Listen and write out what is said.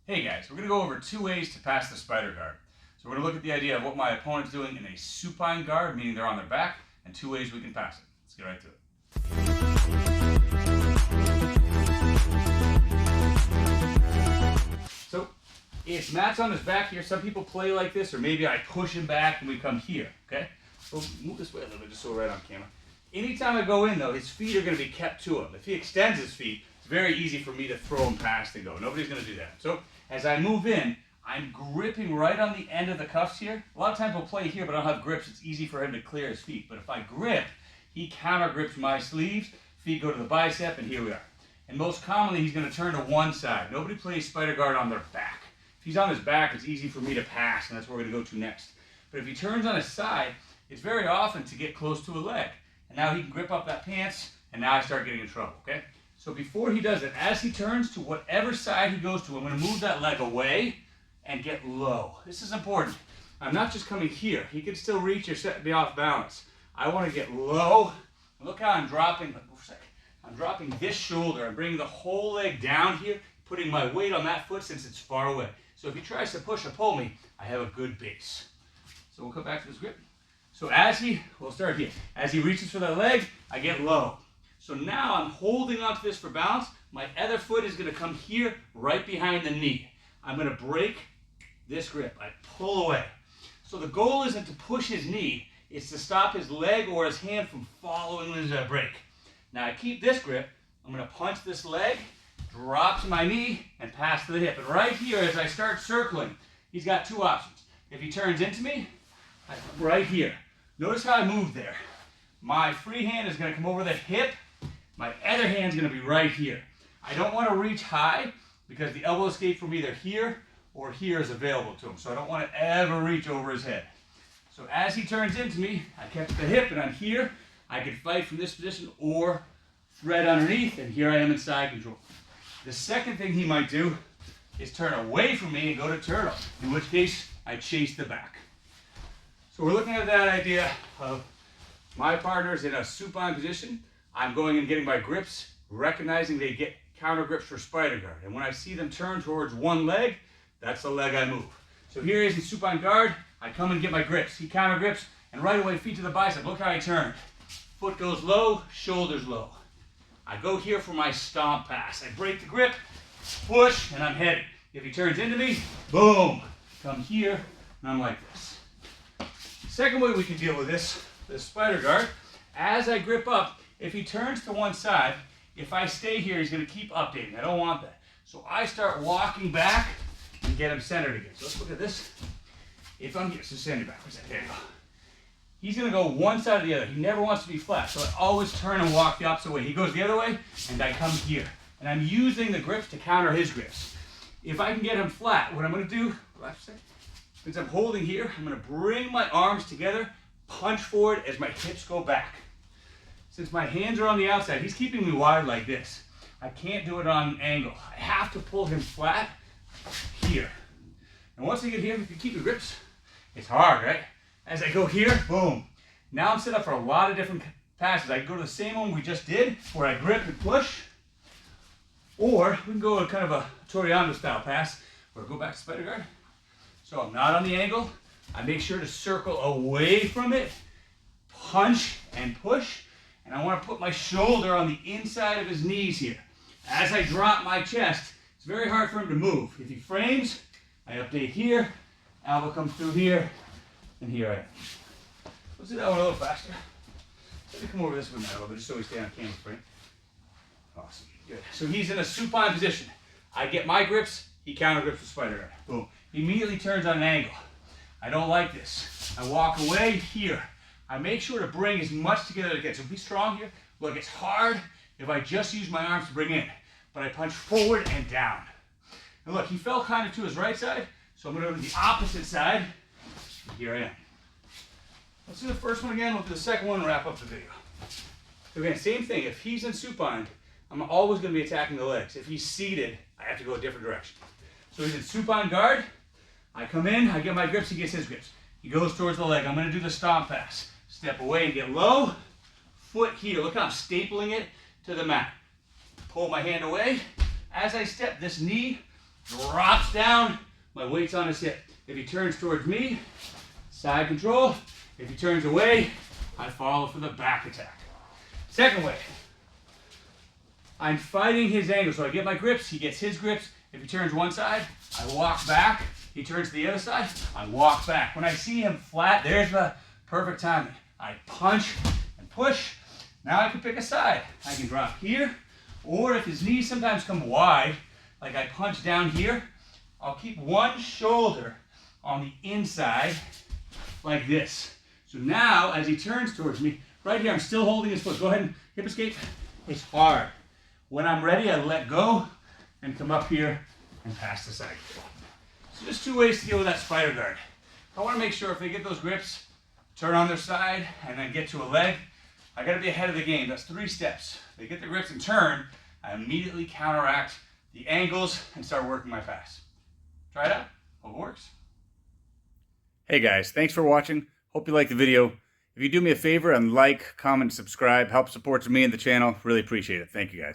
Hey guys, we're going to go over 2 ways to pass the spider guard. So we're going to look at the idea of what my opponent's doing in a supine guard, meaning they're on their back, and 2 ways we can pass it. Let's get right to it. So if Matt's on his back here, some people play like this, or maybe I push him back and we come here, okay? So move this way a little bit just so we're right on camera. Anytime I go in though, his feet are going to be kept to him. If he extends his feet, it's very easy for me to throw him past and go. Nobody's going to do that. So as I move in, I'm gripping right on the end of the cuffs here. A lot of times we'll play here, but I don't have grips. It's easy for him to clear his feet. But if I grip, he counter grips my sleeves, feet go to the bicep, and here we are. And most commonly, he's going to turn to one side. Nobody plays spider guard on their back. If he's on his back, it's easy for me to pass, and that's where we're going to go to next. But if he turns on his side, it's very often to get close to a leg. And now he can grip up that pants, and now I start getting in trouble, okay? So before he does it, as he turns to whatever side he goes to, I'm going to move that leg away and get low. This is important. I'm not just coming here. He can still reach or set me off balance. I want to get low. Look how I'm dropping. I'm dropping this shoulder. I'm bringing the whole leg down here, putting my weight on that foot since it's far away. So if he tries to push or pull me, I have a good base. So we'll come back to this grip. So we'll start here. As he reaches for that leg, I get low. So now I'm holding onto this for balance. My other foot is going to come here right behind the knee. I'm going to break this grip. I pull away. So the goal isn't to push his knee. It's to stop his leg or his hand from following his break. Now I keep this grip. I'm going to punch this leg, drop to my knee, and pass to the hip. And right here, as I start circling, he's got 2 options. If he turns into me, I'm right here. Notice how I move there. My free hand is going to come over the hip. My other hand is going to be right here. I don't want to reach high because the elbow escape from either here or here is available to him. So I don't want to ever reach over his head. So as he turns into me, I catch the hip and I'm here. I can fight from this position or thread underneath, and here I am in side control. The second thing he might do is turn away from me and go to turtle, in which case I chase the back. So we're looking at that idea of my partner's in a supine position. I'm going and getting my grips, recognizing they get counter grips for spider guard. And when I see them turn towards one leg, that's the leg I move. So here he is in supine guard. I come and get my grips. He counter grips, and right away, feet to the bicep. Look how I turn. Foot goes low, shoulders low. I go here for my stomp pass. I break the grip, push, and I'm heading. If he turns into me, boom. Come here, and I'm like this. Second way we can deal with this spider guard, as I grip up, if he turns to one side, if I stay here, he's going to keep updating. I don't want that. So I start walking back and get him centered again. So let's look at this. If I'm here, so stand backwards. There you go. He's going to go one side or the other. He never wants to be flat. So I always turn and walk the opposite way. He goes the other way, and I come here. And I'm using the grips to counter his grips. If I can get him flat, what I'm going to do, since I'm holding here, I'm going to bring my arms together, punch forward as my hips go back. Since my hands are on the outside, he's keeping me wide like this. I can't do it on an angle. I have to pull him flat here. And once I get here, if you keep your grips, it's hard, right? As I go here, boom. Now I'm set up for a lot of different passes. I can go to the same one we just did, where I grip and push. Or we can go to kind of a Toriano style pass, where I go back to spider guard. So I'm not on the angle. I make sure to circle away from it, punch and push. And I want to put my shoulder on the inside of his knees here. As I drop my chest, it's very hard for him to move. If he frames, I update here, elbow comes through here, and here I am. Let's do that one a little faster. Let me come over this one now a little bit, just so we stay on camera frame. Awesome, good. So he's in a supine position. I get my grips, he counter grips with spider guard. Boom. He immediately turns on an angle. I don't like this. I walk away here. I make sure to bring as much together as I can. So be strong here. Look, it's hard if I just use my arms to bring in, but I punch forward and down. And look, he fell kind of to his right side, so I'm going to go to the opposite side. And here I am. Let's do the first one again. We'll do the second one and wrap up the video. So again, same thing. If he's in supine, I'm always going to be attacking the legs. If he's seated, I have to go a different direction. So he's in supine guard. I come in, I get my grips, he gets his grips. He goes towards the leg. I'm going to do the stomp pass. Step away and get low. Foot here. Look how I'm stapling it to the mat. Pull my hand away. As I step, this knee drops down, my weight's on his hip. If he turns towards me, side control. If he turns away, I follow for the back attack. Second way, I'm fighting his angle. So I get my grips, he gets his grips. If he turns one side, I walk back. He turns to the other side, I walk back. When I see him flat, there's the perfect timing. I punch and push. Now I can pick a side. I can drop here, or if his knees sometimes come wide, like I punch down here, I'll keep one shoulder on the inside like this. So now, as he turns towards me, right here, I'm still holding his foot. Go ahead and hip escape. It's hard. When I'm ready, I let go and come up here and pass the side. So just two ways to deal with that spider guard. I want to make sure if they get those grips, turn on their side, and then get to a leg, I got to be ahead of the game. That's 3 steps. They get the grips and turn, I immediately counteract the angles and start working my pass. Try it out. Hope it works. Hey guys, thanks for watching. Hope you liked the video. If you do me a favor and like, comment, subscribe, help support me and the channel, really appreciate it. Thank you guys.